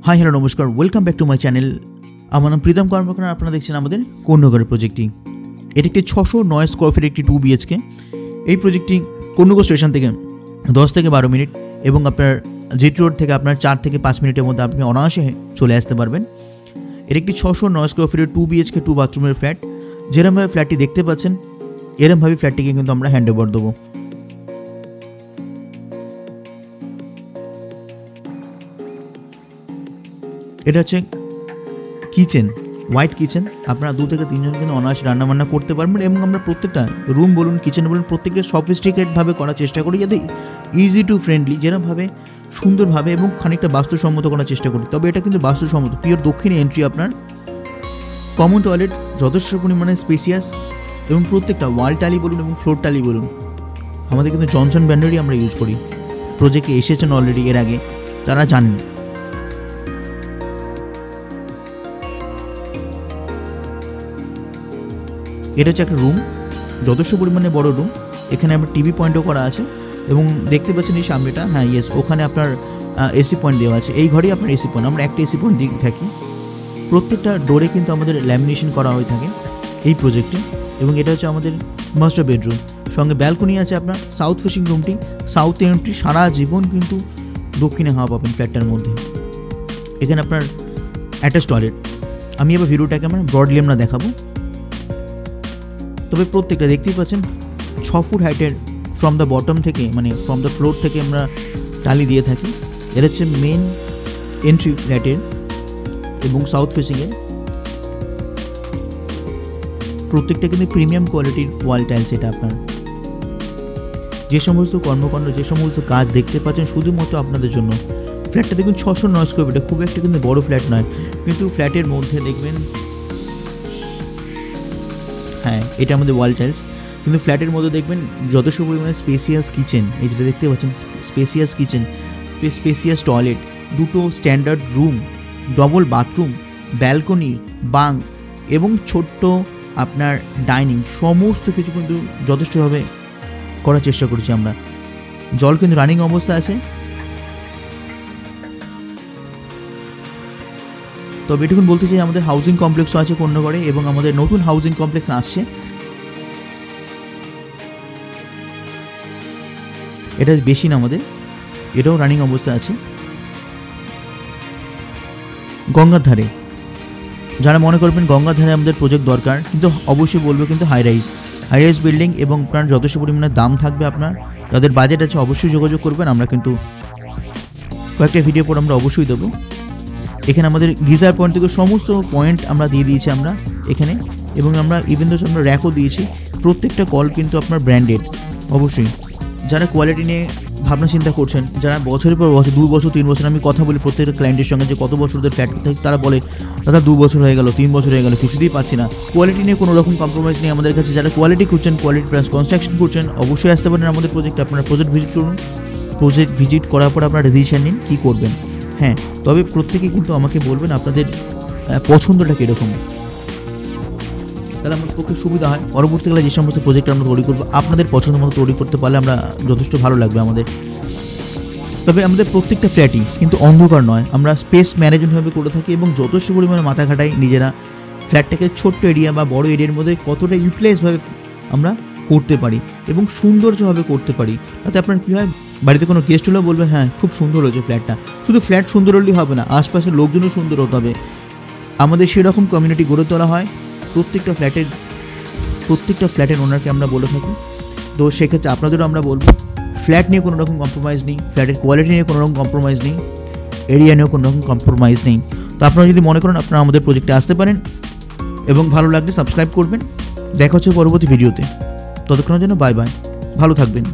High hello नमस्कार welcome back to my channel. আমার নাম প্রীতম কর্মকার। আপনারা দেখছেন আমাদের কর্ণনগরের প্রজেক্টটি। এটি একটি 609 স্কোয়ার ফিট একটি 2 BHK। এই প্রজেক্টটি কর্ণনগর স্টেশন থেকে 10 থেকে 12 মিনিট এবং আপনার জিটি রোড থেকে আপনার 4 থেকে 5 মিনিটের মধ্যে আপনি অনায়াসে চলে আসতে পারবেন। এটি একটি 609 স্কোয়ার ফিটের 2 BHK 2 বাথরুমের ফ্ল্যাট। যেরকমভাবে ফ্ল্যাটটি দেখতে পাচ্ছেন এরকমভাবে ফ্ল্যাটটিকে কিন্তু আমরা হ্যান্ড ওভার দেবো। এটা হচ্ছে কিচেন, হোয়াইট কিচেন। আপনারা 2 থেকে 3 জন কিন্তু অনায়াসে রান্নাবান্না করতে পারবেন এবং আমরা প্রত্যেকটা রুম বলুন কিচেন বলুন প্রত্যেকটা সফিস্টিকেটভাবে করার চেষ্টা করি, যাতে ইজি টু ফ্রেন্ডলি যেরকমভাবে সুন্দরভাবে এবং খানিকটা বাস্তুসম্মত করার চেষ্টা করি। তবে এটা কিন্তু বাস্তুসম্মত, পিওর দক্ষিণে এন্ট্রি। আপনার কমন টয়লেট যথেষ্ট পরিমাণে স্পেসিয়াস এবং প্রত্যেকটা ওয়াল টালি বলুন এবং ফ্লোর টালি বলুন আমাদের কিন্তু জনসন ব্র্যান্ডেরই আমরা ইউজ করি। প্রজেক্টে এসেছেন অলরেডি এর আগে, তারা জানেন। এটা হচ্ছে একটা রুম, যথেষ্ট পরিমাণে বড় রুম। এখানে আপনার টিভি পয়েন্টও করা আছে এবং দেখতে পাচ্ছেন এই সামনেটা, হ্যাঁ ইয়েস, ওখানে আপনার এসি পয়েন্ট দেওয়া আছে। এই ঘরেই আপনার এসি পয়েন্ট, আমরা একটা এসি পয়েন্ট দিয়ে থাকি। প্রত্যেকটা ডোরে কিন্তু আমাদের ল্যামিনেশন করা হয়ে থাকে এই প্রজেক্টে। এবং এটা হচ্ছে আমাদের মাস্টার বেডরুম, সঙ্গে ব্যালকনি আছে আপনার। সাউথ ফেসিং রুমটি, সাউথ এন্ট্রি, সারা জীবন কিন্তু দক্ষিণে হাওয়া পাবেন ফ্ল্যাটটার মধ্যে। এখানে আপনার অ্যাটাচ টয়লেট। আমি এবার ভিডিওটাকে আমরা ব্রডলি আমরা দেখাবো। তবে প্রত্যেকটা দেখতেই পাচ্ছেন 6 ফুট হাইটের ফ্রম দ্য বটম থেকে, মানে ফ্রম দ্য ফ্লোর থেকে আমরা টালি দিয়ে থাকি। এটা হচ্ছে মেন এন্ট্রি ফ্ল্যাটের এবং সাউথ ফেসিংয়ের। প্রত্যেকটা কিন্তু প্রিমিয়াম কোয়ালিটির ওয়াল টাইলস। এটা আপনার যে সমস্ত কর্মকাণ্ড, যে সমস্ত কাজ দেখতে পাচ্ছেন শুধুমাত্র আপনাদের জন্য। ফ্ল্যাটটা দেখুন 609 স্কোয়ার ফিটে, খুব একটা কিন্তু বড় ফ্ল্যাট নয়, কিন্তু ফ্ল্যাটের মধ্যে দেখবেন, হ্যাঁ এটা আমাদের ওয়াল টাইলস, কিন্তু ফ্ল্যাটের মধ্যে দেখবেন যথেষ্ট পরিমাণে স্পেসিয়াস কিচেন। এই যেটা দেখতে পাচ্ছেন স্পেসিয়াস কিচেন, স্পেসিয়াস টয়লেট, 2টো standard room, double bathroom, balcony, bunk এবং ছোট্ট আপনার ডাইনিং, সমস্ত কিছু কিন্তু যথেষ্টভাবে করার চেষ্টা করছি আমরা। জল কিন্তু রানিং অবস্থা আছে। তবে এটুকুন বলতে চাই আমাদের হাউজিং কমপ্লেক্সও আছে কর্ণনগরে এবং আমাদের নতুন হাউজিং কমপ্লেক্স আসছে। এটা বেশি না আমাদের, এটাও রানিং অবস্থা আছে। গঙ্গার ধারে যারা মনে করবেন গঙ্গার ধারে আমাদের প্রজেক্ট দরকার, কিন্তু অবশ্যই বলবো কিন্তু হাই রাইজ বিল্ডিং এবং আপনার যথেষ্ট পরিমাণে দাম থাকবে। আপনার যাদের বাজেট আছে অবশ্যই যোগাযোগ করবেন। আমরা কিন্তু কয়েকটা ভিডিও পর আমরা অবশ্যই দেবো। এখানে আমাদের গিজার পয়েন্ট থেকে সমস্ত পয়েন্ট আমরা দিয়ে দিয়েছি আমরা এখানে, এবং আমরা ইভেন তো আমরা র্যাকও দিয়েছি। প্রত্যেকটা কল কিন্তু আপনার ব্র্যান্ডেড। অবশ্যই যারা কোয়ালিটি নিয়ে ভাবনা চিন্তা করছেন, যারা বছরের পর বছর 2 বছর 3 বছর, আমি কথা বলি প্রত্যেকটা ক্লায়েন্টের সঙ্গে যে কত বছর ধরে ফ্ল্যাট থাকে, তারা বলে দাদা 2 বছর হয়ে গেল, 3 বছর হয়ে গেল, কিছুতেই পাচ্ছি না। কোয়ালিটি নিয়ে কোনো রকম কম্প্রোমাইজ নেই আমাদের কাছে। যারা কোয়ালিটি খুঁজছেন, কোয়ালিটি প্লাস কনস্ট্রাকশন করছেন, অবশ্যই আসতে পারেন আমাদের প্রজেক্টে। আপনারা প্রজেক্ট ভিজিট করুন, প্রজেক্ট ভিজিট করার পর আপনারা ডিসিশন নিন কী করবেন। হ্যাঁ, তবে প্রত্যেকে কিন্তু আমাকে বলবেন আপনাদের পছন্দটা কীরকম, তাহলে আমার পক্ষে সুবিধা হয়। পরবর্তীকালে যে সমস্ত প্রজেক্ট আমরা তৈরি করবো আপনাদের পছন্দ মতো তৈরি করতে পারলে আমরা যথেষ্ট ভালো লাগবে আমাদের। তবে আমাদের প্রত্যেকটা ফ্ল্যাটই কিন্তু অন্ধকার নয়, আমরা স্পেস ম্যানেজমেন্টভাবে করে থাকি এবং যথেষ্ট পরিমাণে মাথা খাটাই নিজেরা ফ্ল্যাটটাকে ছোট্ট এরিয়া বা বড় এরিয়ার মধ্যে কতটা ইউটিলাইজভাবে আমরা করতে পারি এবং সৌন্দর্যভাবে করতে পারি। তাতে আপনার কী হয়, বাড়িতে কোনো গেস্ট হলেও বলবে হ্যাঁ খুব সুন্দর হয়েছে ফ্ল্যাটটা। শুধু ফ্ল্যাট সুন্দর হলেই হবে না, আশপাশের লোকজনও সুন্দর হতে হবে। আমাদের সেরকম কমিউনিটি গড়ে তোলা হয় প্রত্যেকটা ফ্ল্যাটের ওনারকে আমরা বলে থাকি। তো সেক্ষেত্রে আপনাদেরও আমরা বলবো ফ্ল্যাট নিয়ে কোনো রকম কম্প্রোমাইজ নেই, ফ্ল্যাটের কোয়ালিটি নিয়ে কোনো রকম কম্প্রোমাইজ নেই, এরিয়া নিয়েও কোনো রকম কম্প্রোমাইজ নেই। তো আপনারা যদি মনে করেন আপনারা আমাদের প্রজেক্টে আসতে পারেন এবং ভালো লাগলে সাবস্ক্রাইব করবেন। দেখা হচ্ছে পরবর্তী ভিডিওতে। ততক্ষণের জন্য বাই বাই, ভালো থাকবেন।